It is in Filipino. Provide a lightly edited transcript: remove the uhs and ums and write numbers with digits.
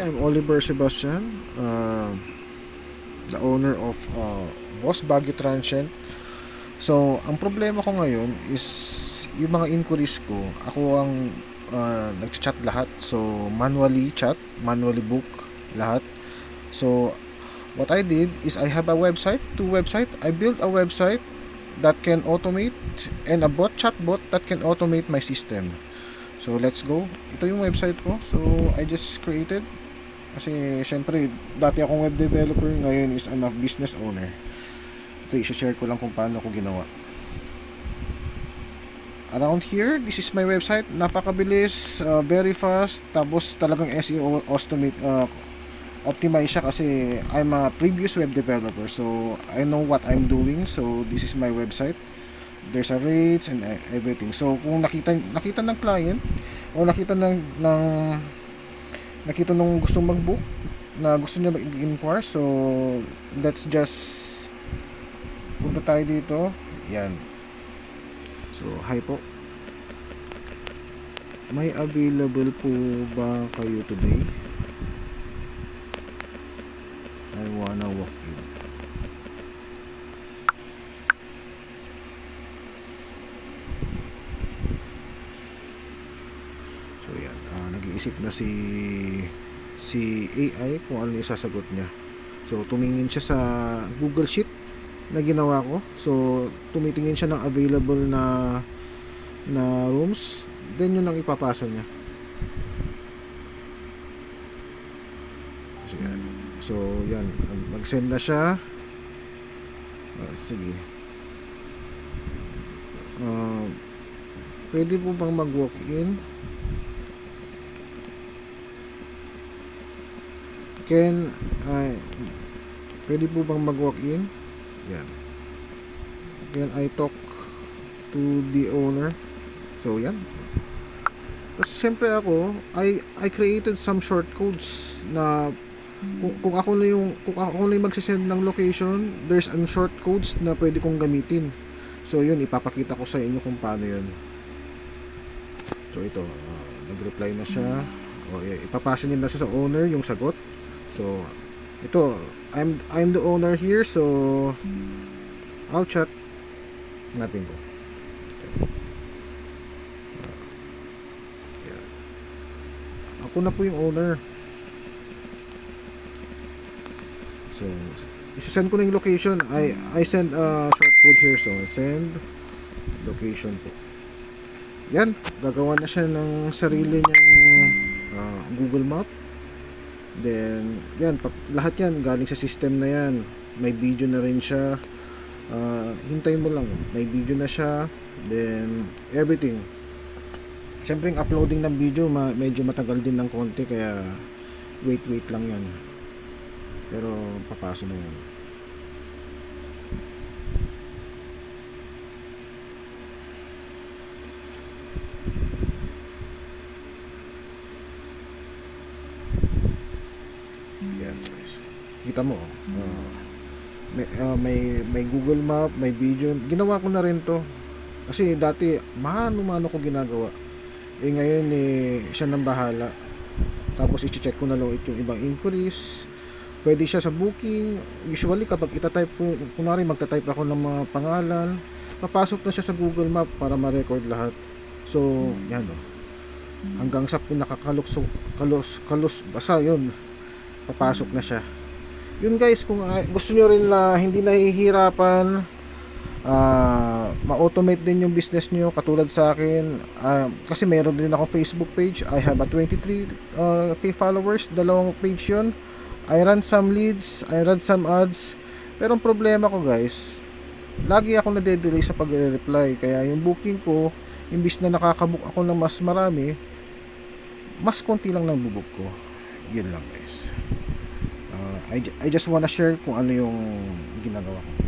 I'm Oliver Sebastian, the owner of Boss Baguio Transient. So, ang problema ko ngayon is yung mga inquiries ko, ako ang nag-chat lahat. So, manually chat, manually book lahat. So, what I did is I have a website, two website. I built a website that can automate and a chatbot that can automate my system. So, let's go. Ito yung website ko. So, I just created. Kasi, syempre, dati akong web developer. Ngayon is I'm a business owner. Ito, i-share ko lang kung paano ko ginawa. Around here, this is my website. Napakabilis, very fast. Tapos, talagang SEO optimize siya kasi I'm a previous web developer. So, I know what I'm doing. So, this is my website. There's a rates and everything. So kung nakita ng client o nakita nung gustong mag-book na gusto niya mag-inquire, so let's just punta tayo dito. Yan. So hi po. May available po ba kayo today? I wanna walk in. So yan, nag-iisip na si AI kung ano yung sasagot niya. So tumingin siya sa Google Sheet na ginawa ko. So tumitingin siya ng available na rooms, then yun ang ipapasa niya. So yan, mag-send na siya. Sige. Pwede po bang mag-walk-in? Pwede po bang mag-walk-in? Yan. Can I talk to the owner? So yan. Tapos siyempre ako, I created some short codes na kung ako na yung magsisend ng location, there's some short codes na pwede kong gamitin. So yun, ipapakita ko sa inyo kung paano yun. So ito, nag-reply na siya. Ipapasa niya na siya sa owner yung sagot. So ito, I'm the owner here, so I'll chat. Hanapin ko. Ako na po yung owner. So isasend ko na yung location. I send a short code here. So send location po. Yan, gagawa na siya ng sarili niyang Google Map. Then yan, lahat yan galing sa system na yan. May video na rin siya. Hintayin mo lang, may video na siya. Then everything. Siyempre yung uploading ng video medyo matagal din ng konti, kaya wait lang yan. Pero papasa na yan. Yan guys, kita mo may Google Map, may video. Ginawa ko na rin to kasi dati mano ko ginagawa. Ngayon siya nang bahala. Tapos i-check ko na lang yung ibang inquiries. Pwede siya sa booking. Usually kapag itatype ko, kunwari magta-type ako ng mga pangalan, papasok na siya sa Google Map para ma-record lahat. So yan hanggang sa pinakakalus basta yun, papasok na siya. Yun guys, kung gusto nyo rin na hindi nahihirapan, ma-automate din yung business nyo katulad sa akin, kasi meron din ako Facebook page. I have a 23k followers, dalawang page yun. I run some leads, I run some ads. Pero ang problema ko guys, lagi ako nade-delay sa pag-reply. Kaya yung booking ko, imbis na nakakabook ako ng mas marami, mas konti lang nang bubook ko. Yun lang guys. I just wanna share kung ano yung ginagawa ko.